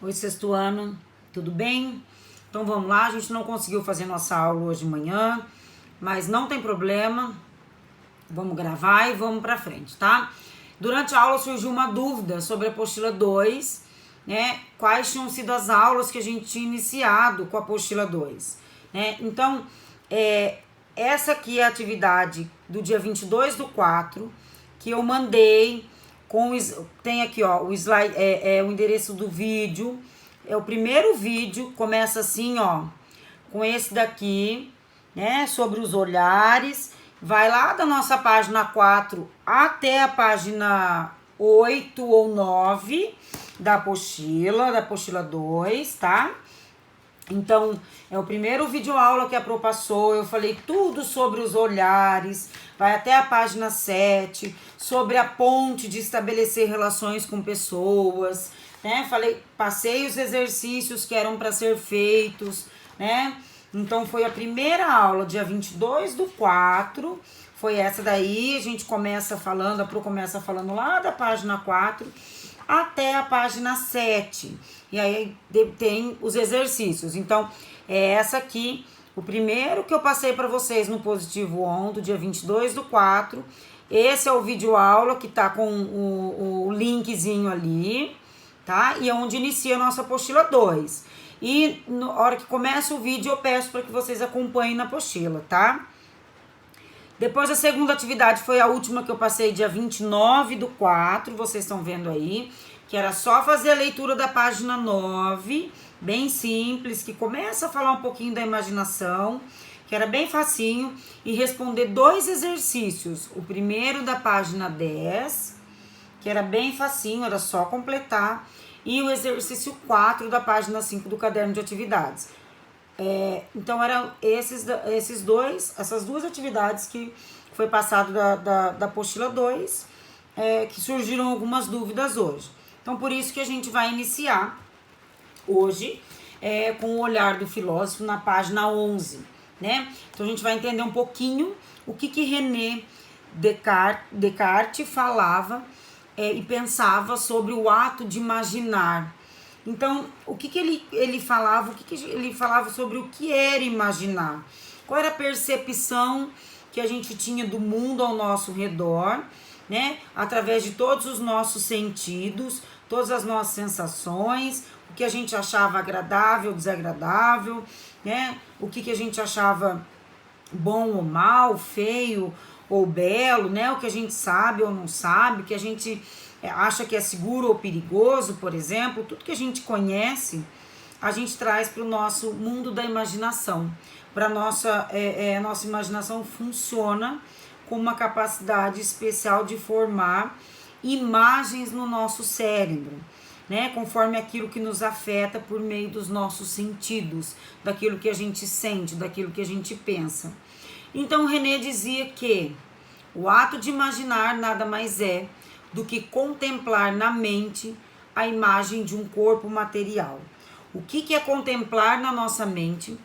Oi, sexto ano, tudo bem? Então vamos lá, a gente não conseguiu fazer nossa aula hoje de manhã, mas não tem problema, vamos gravar e vamos pra frente, tá? Durante a aula surgiu uma dúvida sobre a apostila 2, né? Quais tinham sido as aulas que a gente tinha iniciado com a apostila 2, né? Então, essa aqui é a atividade do dia 22/4, que eu mandei tem aqui, ó, o slide, o endereço do vídeo, é o primeiro vídeo, começa assim, ó, com esse daqui, né, sobre os olhares, vai lá da nossa página 4 até a página 8 ou 9 da apostila 2, tá? Então, é o primeiro vídeo aula que a Pro passou, eu falei tudo sobre os olhares, vai até a página 7, sobre a ponte de estabelecer relações com pessoas, né? Passei os exercícios que eram para ser feitos, né? Então, foi a primeira aula, dia 22/4, foi essa daí, a gente começa falando, a Pro começa falando lá da página 4, até a página 7. E aí tem os exercícios. Então, é essa aqui, o primeiro que eu passei para vocês no Positivo On, do dia 22/4. Esse é o vídeo aula que tá com o linkzinho ali, tá? E é onde inicia a nossa apostila 2. E na hora que começa o vídeo, eu peço para que vocês acompanhem na apostila, tá? Depois a segunda atividade foi a última que eu passei dia 29/4, vocês estão vendo aí, que era só fazer a leitura da página 9, bem simples, que começa a falar um pouquinho da imaginação, que era bem facinho, e responder 2 exercícios. O primeiro da página 10, que era bem facinho, era só completar, e o exercício 4 da página 5 do caderno de atividades. Então eram essas duas atividades que foi passado da apostila 2, que surgiram algumas dúvidas hoje. Então por isso que a gente vai iniciar hoje com o olhar do filósofo na página 11, né? Então a gente vai entender um pouquinho o que René Descartes falava e pensava sobre o ato de imaginar. Então, o que ele falava? Ele falava sobre o que era imaginar? Qual era a percepção que a gente tinha do mundo ao nosso redor, né? Através de todos os nossos sentidos, todas as nossas sensações, o que a gente achava agradável, desagradável, né? O que a gente achava bom ou mal, feio ou belo, né? O que a gente sabe ou não sabe, o que a gente acha que é seguro ou perigoso, por exemplo, tudo que a gente conhece, a gente traz para o nosso mundo da imaginação. Para nossa imaginação funciona com uma capacidade especial de formar imagens no nosso cérebro, né? Conforme aquilo que nos afeta por meio dos nossos sentidos, daquilo que a gente sente, daquilo que a gente pensa. Então René dizia que o ato de imaginar nada mais é do que contemplar na mente a imagem de um corpo material. O que é contemplar na nossa mente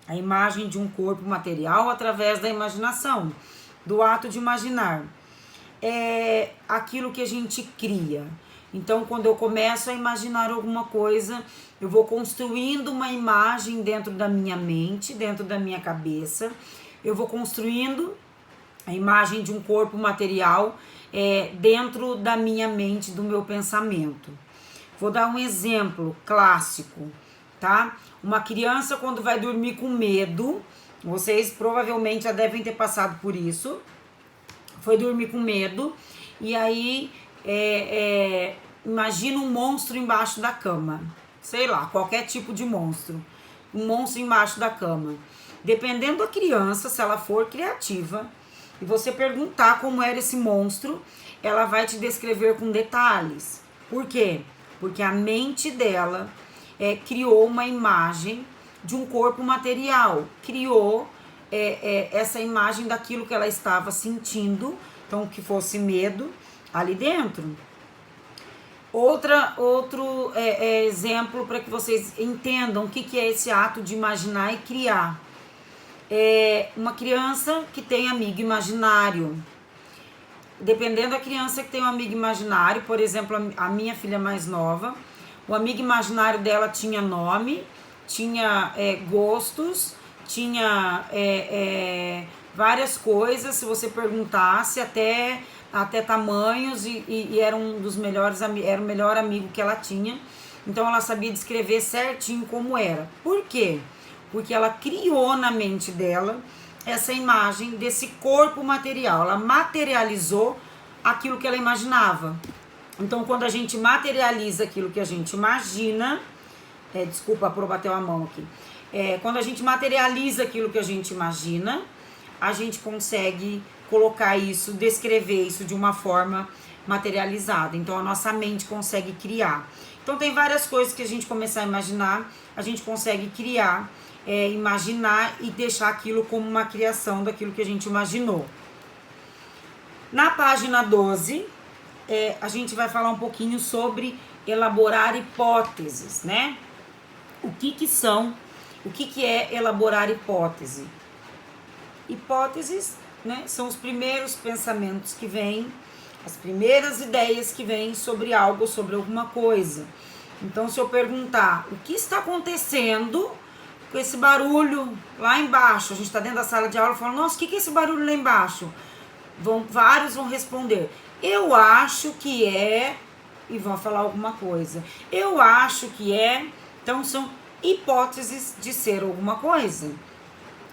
a imagem de um corpo material através da imaginação, do ato de imaginar? É aquilo que a gente cria. Então, quando eu começo a imaginar alguma coisa, eu vou construindo uma imagem dentro da minha mente, dentro da minha cabeça. Eu vou construindo a imagem de um corpo material dentro da minha mente, do meu pensamento. Vou dar um exemplo clássico, tá? Uma criança, quando vai dormir com medo, vocês provavelmente já devem ter passado por isso, foi dormir com medo, e aí imagina um monstro embaixo da cama, sei lá, qualquer tipo de monstro, um monstro embaixo da cama. Dependendo da criança, se ela for criativa, e você perguntar como era esse monstro, ela vai te descrever com detalhes. Por quê? Porque a mente dela criou uma imagem de um corpo material, criou essa imagem daquilo que ela estava sentindo, então que fosse medo ali dentro. Outro exemplo para que vocês entendam o que é esse ato de imaginar e criar. Uma criança que tem amigo imaginário. Dependendo da criança que tem um amigo imaginário, por exemplo, a minha filha mais nova, O amigo imaginário dela tinha nome, tinha gostos, tinha várias coisas, se você perguntasse, até tamanhos, e era um dos melhores, era o melhor amigo que ela tinha. Então ela sabia descrever certinho como era. Por quê? Porque ela criou na mente dela essa imagem desse corpo material. Ela materializou aquilo que ela imaginava. Então, quando a gente materializa aquilo que a gente imagina... desculpa, a Pro bateu a mão aqui. Quando a gente materializa aquilo que a gente imagina, a gente consegue colocar isso, descrever isso de uma forma materializada. Então, a nossa mente consegue criar. Então, tem várias coisas que a gente começar a imaginar, a gente consegue criar, imaginar e deixar aquilo como uma criação daquilo que a gente imaginou. Na página 12, a gente vai falar um pouquinho sobre elaborar hipóteses, né? O que é elaborar hipótese? Hipóteses, né, são os primeiros pensamentos que vêm, as primeiras ideias que vêm sobre algo, sobre alguma coisa. Então, se eu perguntar o que está acontecendo com esse barulho lá embaixo, a gente está dentro da sala de aula falando, nossa, o que é esse barulho lá embaixo? Vários vão responder, eu acho que é, e vão falar alguma coisa. Eu acho que é, então são hipóteses de ser alguma coisa.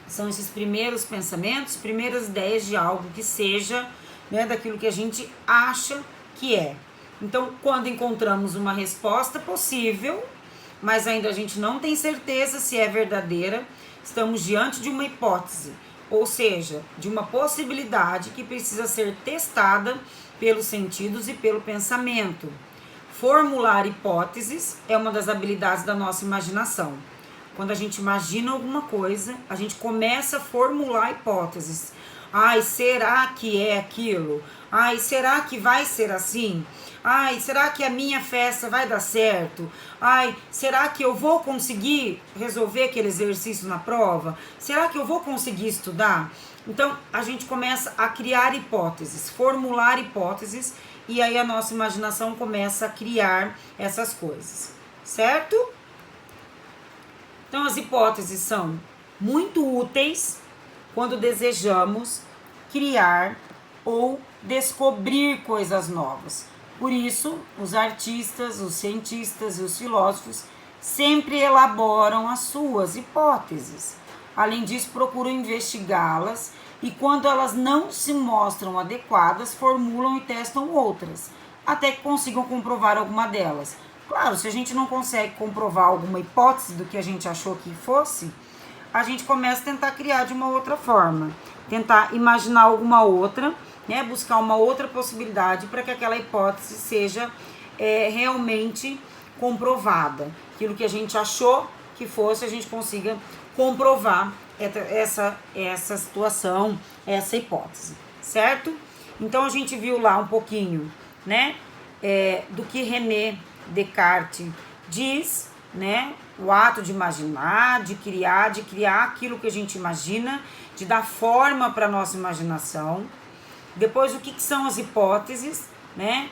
São esses primeiros pensamentos, primeiras ideias de algo que seja, né, daquilo que a gente acha que é. Então, quando encontramos uma resposta possível, mas ainda a gente não tem certeza se é verdadeira, estamos diante de uma hipótese, ou seja, de uma possibilidade que precisa ser testada pelos sentidos e pelo pensamento. Formular hipóteses é uma das habilidades da nossa imaginação. Quando a gente imagina alguma coisa, a gente começa a formular hipóteses. Ai, será que é aquilo? Ai, será que vai ser assim? Ai, será que a minha festa vai dar certo? Ai, será que eu vou conseguir resolver aquele exercício na prova? Será que eu vou conseguir estudar? Então, a gente começa a criar hipóteses, formular hipóteses, e aí a nossa imaginação começa a criar essas coisas, certo? Então, as hipóteses são muito úteis quando desejamos criar ou descobrir coisas novas. Por isso, os artistas, os cientistas e os filósofos sempre elaboram as suas hipóteses. Além disso, procuram investigá-las e, quando elas não se mostram adequadas, formulam e testam outras, até que consigam comprovar alguma delas. Claro, se a gente não consegue comprovar alguma hipótese do que a gente achou que fosse, a gente começa a tentar criar de uma outra forma, tentar imaginar alguma outra, né, buscar uma outra possibilidade para que aquela hipótese seja realmente comprovada. Aquilo que a gente achou que fosse, a gente consiga comprovar essa situação, essa hipótese, certo? Então, a gente viu lá um pouquinho, né, do que René Descartes diz, né, o ato de imaginar, de criar aquilo que a gente imagina, de dar forma para a nossa imaginação. Depois, o que são as hipóteses, né?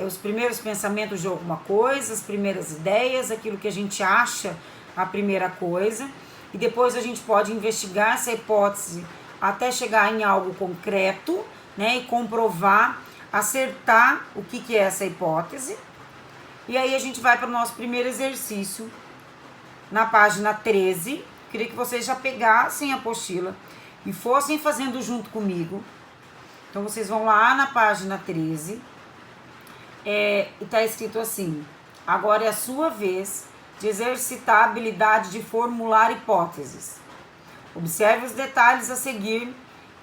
Os primeiros pensamentos de alguma coisa, as primeiras ideias, aquilo que a gente acha a primeira coisa. E depois a gente pode investigar essa hipótese até chegar em algo concreto, né? E comprovar, acertar o que é essa hipótese. E aí a gente vai para o nosso primeiro exercício, na página 13. Queria que vocês já pegassem a apostila e fossem fazendo junto comigo. Então, vocês vão lá na página 13, e está escrito assim: agora é a sua vez de exercitar a habilidade de formular hipóteses. Observe os detalhes a seguir,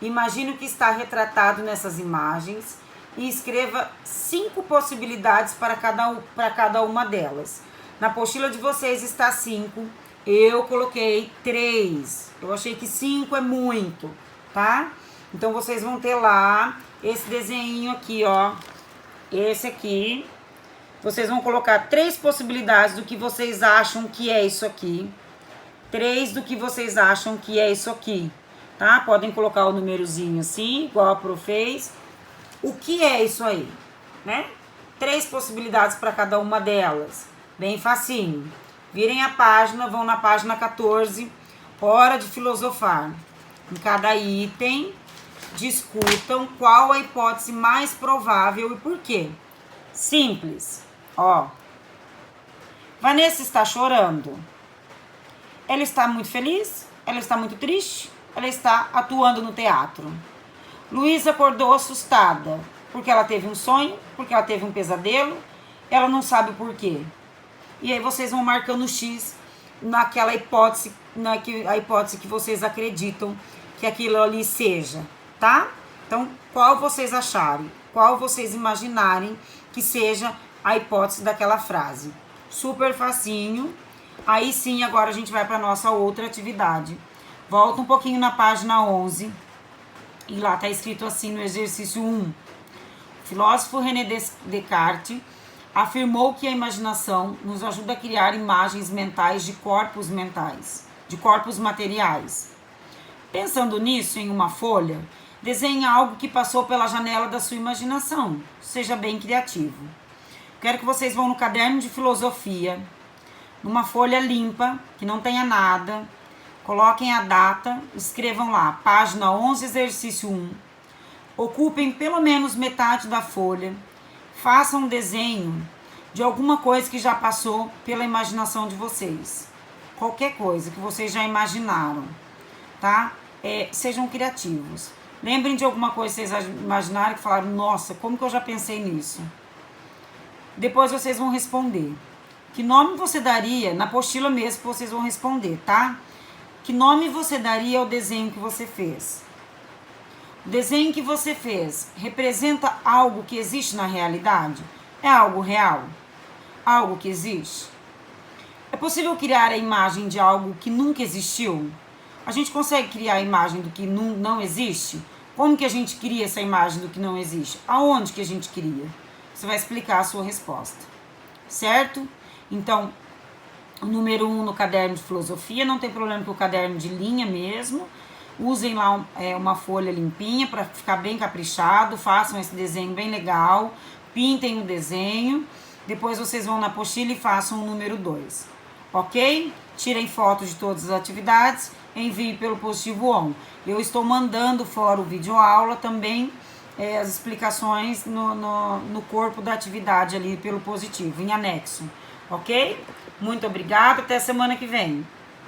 imagine o que está retratado nessas imagens e escreva 5 possibilidades para cada uma delas. Na apostila de vocês está 5, eu coloquei 3, eu achei que 5 é muito, tá? Então, vocês vão ter lá esse desenho aqui, ó. Esse aqui. Vocês vão colocar 3 possibilidades do que vocês acham que é isso aqui. 3 do que vocês acham que é isso aqui, tá? Podem colocar o númerozinho assim, igual a Pro fez. O que é isso aí, né? 3 possibilidades para cada uma delas. Bem facinho. Virem a página, vão na página 14, hora de filosofar. Em cada item, discutam qual a hipótese mais provável e por quê. Simples. Ó. Vanessa está chorando. Ela está muito feliz? Ela está muito triste? Ela está atuando no teatro. Luísa acordou assustada, porque ela teve um sonho, porque ela teve um pesadelo, ela não sabe o porquê. E aí vocês vão marcando o X naquela hipótese, a hipótese que vocês acreditam que aquilo ali seja, tá? Então, qual vocês acharem, qual vocês imaginarem que seja a hipótese daquela frase. Super facinho. Aí sim, agora a gente vai para nossa outra atividade. Volta um pouquinho na página 11. E lá tá escrito assim no exercício 1. O filósofo René Descartes afirmou que a imaginação nos ajuda a criar imagens mentais de corpos materiais. Pensando nisso, em uma folha, desenhe algo que passou pela janela da sua imaginação. Seja bem criativo. Quero que vocês vão no caderno de filosofia, numa folha limpa, que não tenha nada, coloquem a data, escrevam lá, página 11, exercício 1. Ocupem pelo menos metade da folha, façam um desenho de alguma coisa que já passou pela imaginação de vocês. Qualquer coisa que vocês já imaginaram, tá? Sejam criativos. Lembrem de alguma coisa que vocês imaginaram que falaram, nossa, como que eu já pensei nisso? Depois vocês vão responder. Que nome você daria, na apostila mesmo que vocês vão responder, tá? Que nome você daria ao desenho que você fez? O desenho que você fez representa algo que existe na realidade? É algo real? Algo que existe? É possível criar a imagem de algo que nunca existiu? A gente consegue criar a imagem do que não existe? Como que a gente cria essa imagem do que não existe? Aonde que a gente cria? Você vai explicar a sua resposta, certo? Então, o número 1 no caderno de filosofia, não tem problema com o caderno de linha mesmo. Usem lá uma folha limpinha para ficar bem caprichado, façam esse desenho bem legal, pintem o desenho, depois vocês vão na apostila e façam o número 2, ok? Tirem fotos de todas as atividades, enviem pelo Positivo On. Eu estou mandando fora o vídeo aula também, as explicações no corpo da atividade ali pelo Positivo, em anexo, ok? Muito obrigada, até semana que vem.